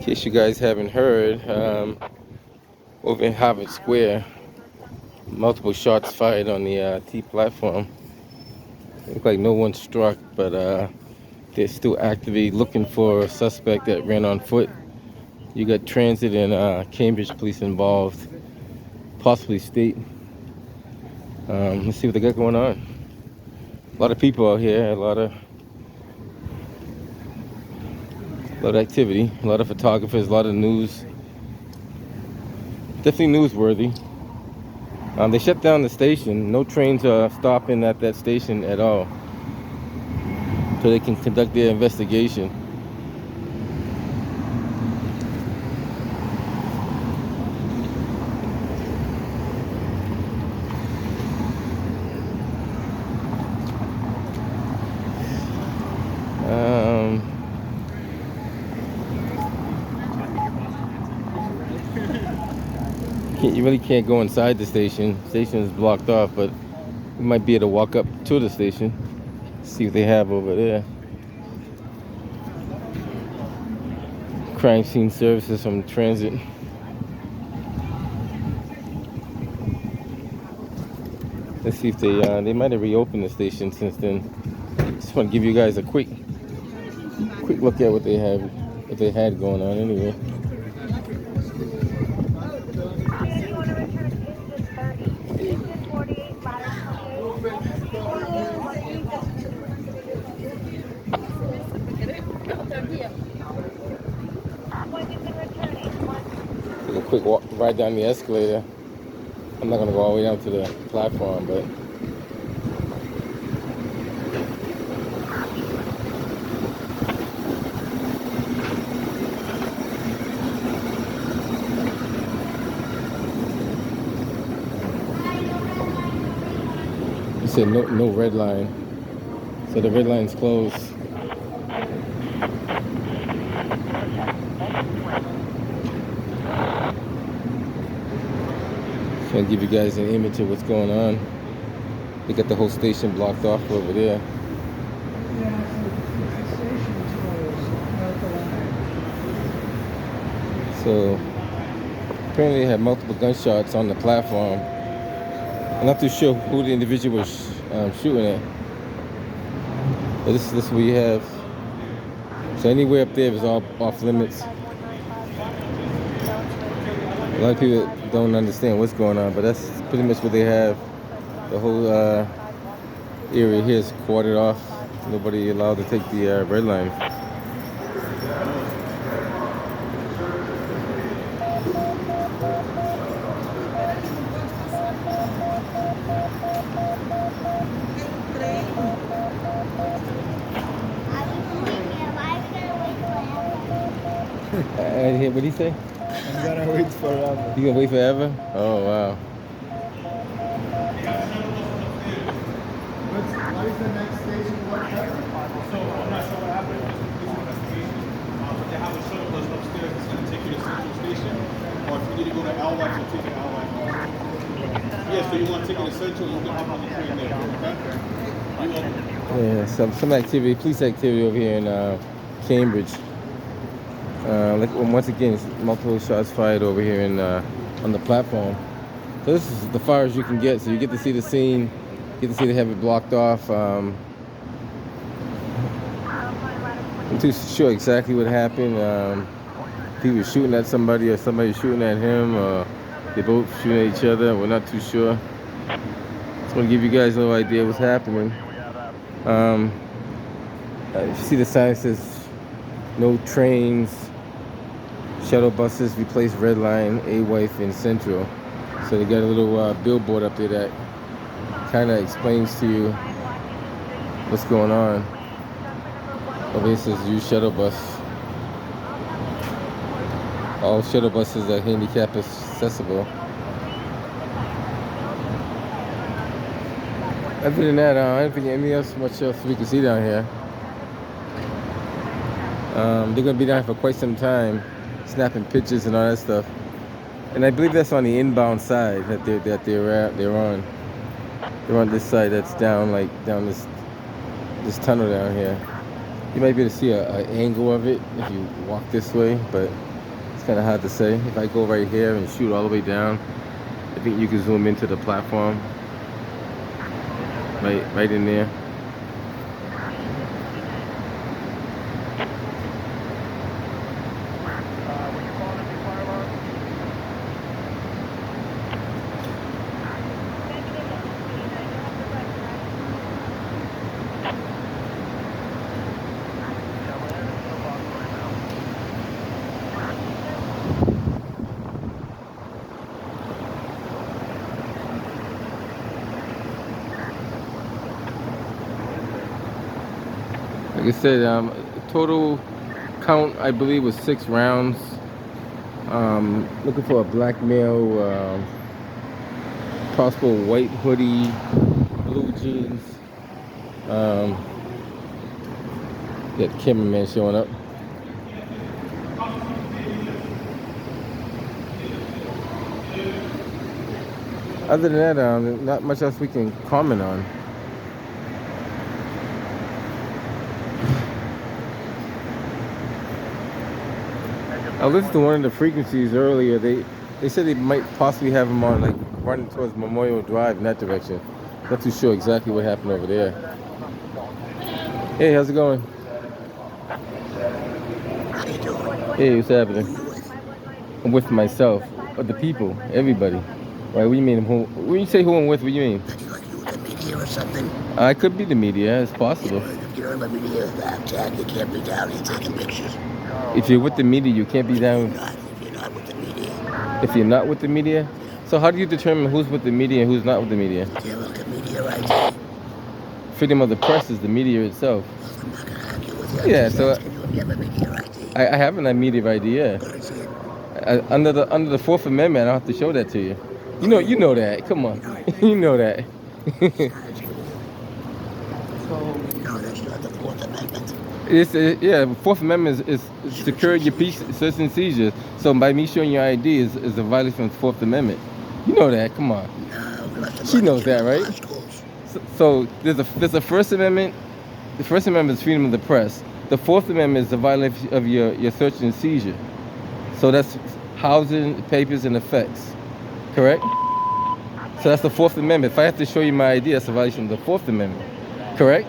In case you guys haven't heard, over in Harvard Square, multiple shots fired on the T platform. Look like no one struck, but they're still actively looking for a suspect that ran on foot. You got transit and Cambridge police involved, possibly state. Let's see what they got going on. A lot of people out here, a lot of activity, a lot of photographers, a lot of news. Definitely newsworthy. They shut down the station. No trains are stopping at that station at all, so they can conduct their investigation. Um, you really can't go inside the station. The station is blocked off, but you might be able to walk up to the station, see what they have over there. Crime scene services from transit. Let's see if they might have reopened the station since then. Just want to give you guys a quick look at what they had going on anyway. Take a quick walk, ride down the escalator. I'm not gonna go all the way down to the platform, but you said no red line, so the red line's closed. Trying to give you guys an image of what's going on. They got the whole station blocked off over there. So apparently they had multiple gunshots on the platform. I'm not too sure who the individual was shooting at. But this is what you have. So anywhere up there is all off limits. A lot of people don't understand what's going on, but that's pretty much what they have. The whole area here is quartered off. Nobody allowed to take the red line. What did he say? I'm gonna wait forever. You gonna wait forever? Oh wow. What is the next station? What happened? So I'm not sure what happened. It's an investigation. But they have a shuttle bus upstairs that's going to take you to Central Station. Or if you need to go to LY, you'll take it LY. Yeah, so you want to take it to Central, you can hop on the train there. Okay? Yeah, some activity, police activity over here in Cambridge. Once again, multiple shots fired over here in on the platform. So this is the far as you can get. So you get to see the scene, get to see they have it blocked off. I'm too sure exactly what happened. He was shooting at somebody or somebody shooting at him. They both shooting at each other. We're not too sure. Just want to give you guys a little idea what's happening. You see the sign says no trains. Shuttle buses replace red line, A-Wife in Central. So they got a little billboard up there that kind of explains to you what's going on. Over here says use shuttle bus. All shuttle buses are handicap accessible. Other than that, I don't think anything else much else we can see down here. They're gonna be down here for quite some time, snapping pictures and all that stuff. And I believe that's on the inbound side that they're on. They're on this side that's down this tunnel down here. You might be able to see an angle of it if you walk this way, but It's kind of hard to say. If I go right here and shoot all the way down, I think you can zoom into the platform. Right in there. Like I said, total count I believe was 6 rounds. Looking for a black male, possible white hoodie, blue jeans. Got the cameraman showing up. Other than that, not much else we can comment on. I listened to one of the frequencies earlier. They said they might possibly have them on, like, running towards Memorial Drive in that direction. Not too sure exactly what happened over there. Hey, how's it going? How you doing? Hey, what's happening? Who you with? I'm with myself, but the people, everybody. Right? What do you mean? Who? When you say who I'm with, what do you mean? Are you like you with the media or something? I could be the media. It's possible. If you're in the media, that tag, you can't be down here taking pictures. If you're with the media, you can't be down. If you're not with the media, If you're not with the media, so how do you determine who's with the media and who's not with the media? you look at media ID. Freedom of the press is the media itself. I'm not gonna argue with you. Yeah, I'm just so asking you if you have a media ID. I have an media idea. Where is it? Under the Fourth Amendment, I don't have to show that to you. You know that. Come on, you know that. No, that's not the Fourth Amendment. Yeah. Fourth Amendment is secure your peace, search and seizure. So by me showing your ID is a violation of the Fourth Amendment. You know that. Come on. No, She knows that, right? Schools. So there's a First Amendment. The First Amendment is freedom of the press. The Fourth Amendment is the violation of your search and seizure. So that's housing, papers, and effects. Correct? So that's the Fourth Amendment. If I have to show you my ID, that's a violation of the Fourth Amendment. Correct?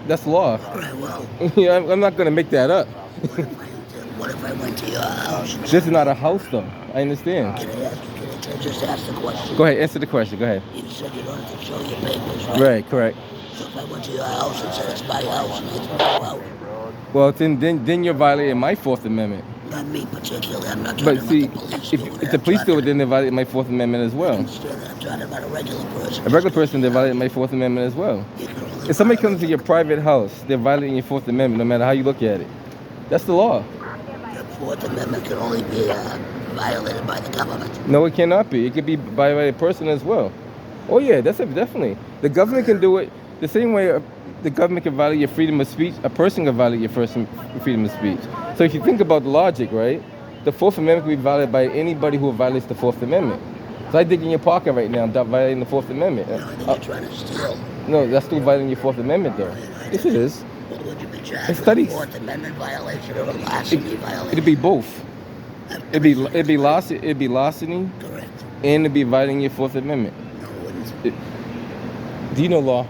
That's law. All right, well, Yeah, I'm not going to make that up. what if I went to your house? And This is not a house, though. I understand. can I just ask the question? Go ahead, answer the question. Go ahead. You said you don't have to show your papers, right? Right, correct. So if I went to your house and said it's my house and you had to go out, Well, then you're violating my Fourth Amendment. not me particularly, I'm not talking But see, about the police. if the police do it, then they violate my Fourth Amendment as I well. understand that. I'm talking about a regular person. A regular person, they violate my Fourth Amendment as well. You can only If somebody comes violate to your private house, they're violating your Fourth Amendment, no matter how you look at it. That's the law. the Fourth Amendment can only be violated by the government. No, it cannot be. It could be by a person as well. Oh yeah, definitely. The government can do it the same way the government can violate your freedom of speech. A person can violate your freedom of speech. So if you think about the logic, right? The Fourth Amendment can be violated by anybody who violates the Fourth Amendment. So I dig in your pocket right now, I'm not violating the Fourth Amendment. No, I think you're trying to steal. No, that's still violating your Fourth Amendment, though. Yes, it is. What would you be charged? It's studies. Fourth Amendment violation or a larceny violation? It'd be both. It'd be larceny, Correct. and it'd be violating your Fourth Amendment. No, it wouldn't. Do you know law?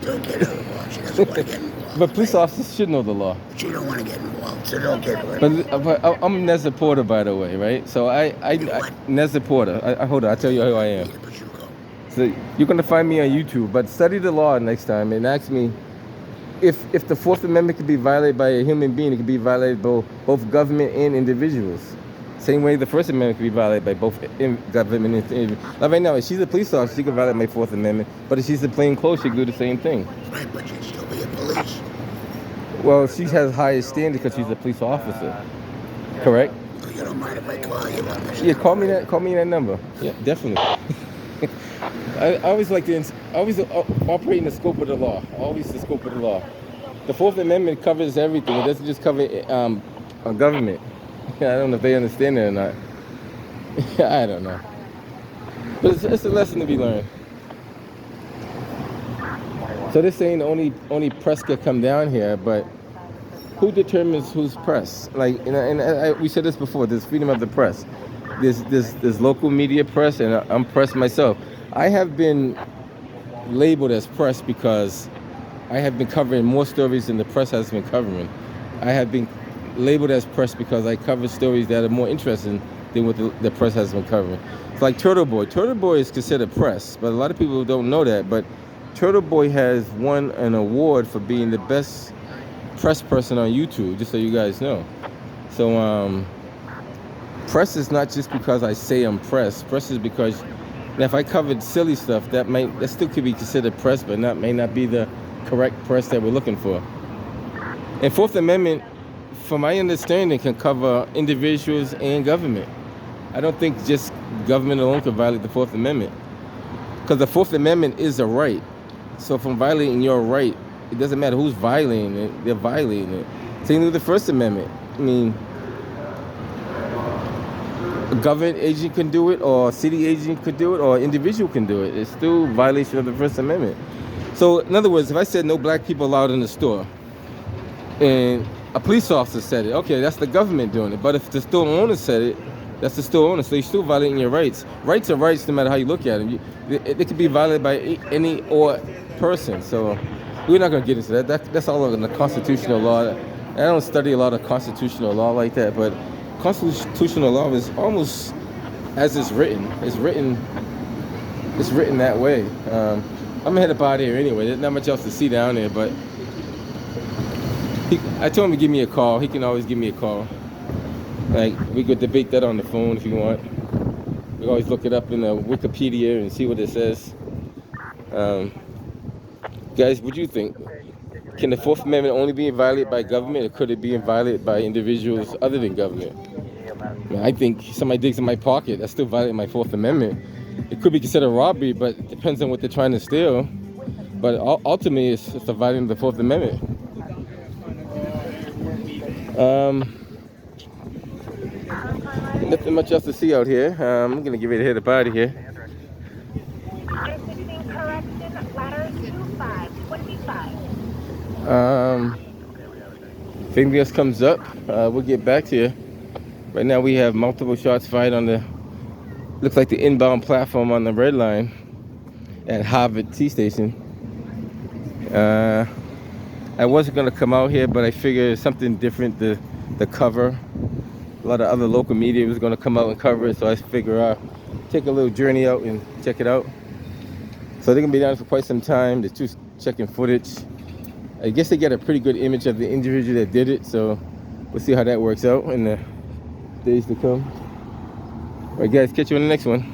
Don't get her involved. She doesn't want to get involved. But police officers should know the law. She don't want to get involved, so don't get her But, involved. I'm Nezza Porter, by the way, right? So Nezza Porter. Hold on, I'll tell you who I am. Yeah, but you go. So you're gonna find me on YouTube, but study the law next time and ask me if the Fourth Amendment could be violated by a human being, it could be violated by both government and individuals. Same way the First Amendment could be violated by both government and individuals. Like right now, if she's a police officer, she could violate my Fourth Amendment, but if she's a plain clothes, she could do the same thing. Right, but you'd still be a police. Well, she has higher standards because she's a police officer. Correct? You don't mind if I call you on this? Yeah, call me that number. Yeah, definitely. I always like to operate in the scope of the law. Always the scope of the law. The Fourth Amendment covers everything. It doesn't just cover government. I don't know if they understand it or not. I don't know. But it's a lesson to be learned. So they're saying only press could come down here, but who determines who's press? Like, we said this before. There's freedom of the press. There's local media press, and I'm press myself. I have been labeled as press because I have been covering more stories than the press has been covering. I have been labeled as press because I cover stories that are more interesting than what the press has been covering. It's like Turtle Boy. Turtle Boy is considered press, but a lot of people don't know that. But Turtle Boy has won an award for being the best press person on YouTube, just so you guys know. So press is not just because I say I'm press. Press is because now if I covered silly stuff, that still could be considered press, but may not be the correct press that we're looking for. And Fourth Amendment, from my understanding, can cover individuals and government. I don't think just government alone can violate the Fourth Amendment, because the Fourth Amendment is a right. So from violating your right, it doesn't matter who's violating it, they're violating it. Same with the First Amendment. I mean, a government agent can do it, or a city agent could do it, or an individual can do it. It's still violation of the First Amendment. So in other words, if I said no black people allowed in the store, and a police officer said it, okay, that's the government doing it. But if the store owner said it, that's the store owner. So you're still violating your rights. Rights are rights no matter how you look at them. They could be violated by any or person. So we're not going to get into that. That's all in the constitutional law. I don't study a lot of constitutional law like that, but constitutional law is almost as it's written. It's written that way. I'm gonna head up out of here anyway. There's not much else to see down there, but I told him to give me a call. He can always give me a call. Like, we could debate that on the phone if you want. We always look it up in the Wikipedia and see what it says. Guys, what do you think? Can the Fourth Amendment only be violated by government, or could it be violated by individuals other than government? I think somebody digs in my pocket, that's still violating my Fourth Amendment. It could be considered robbery, but it depends on what they're trying to steal. But ultimately, it's a violation of the Fourth Amendment. Nothing much else to see out here. I'm gonna get ready to head up out of here. If anything else comes up, we'll get back to you. Right now we have multiple shots fired on the, looks like the inbound platform on the red line at Harvard T Station. I wasn't gonna come out here, but I figured something different to cover. A lot of other local media was gonna come out and cover it, so I figured I'll take a little journey out and check it out. So they're gonna be down for quite some time. They're just checking footage. I guess they get a pretty good image of the individual that did it, so we'll see how that works out in the days to come. All right, guys, catch you on the next one.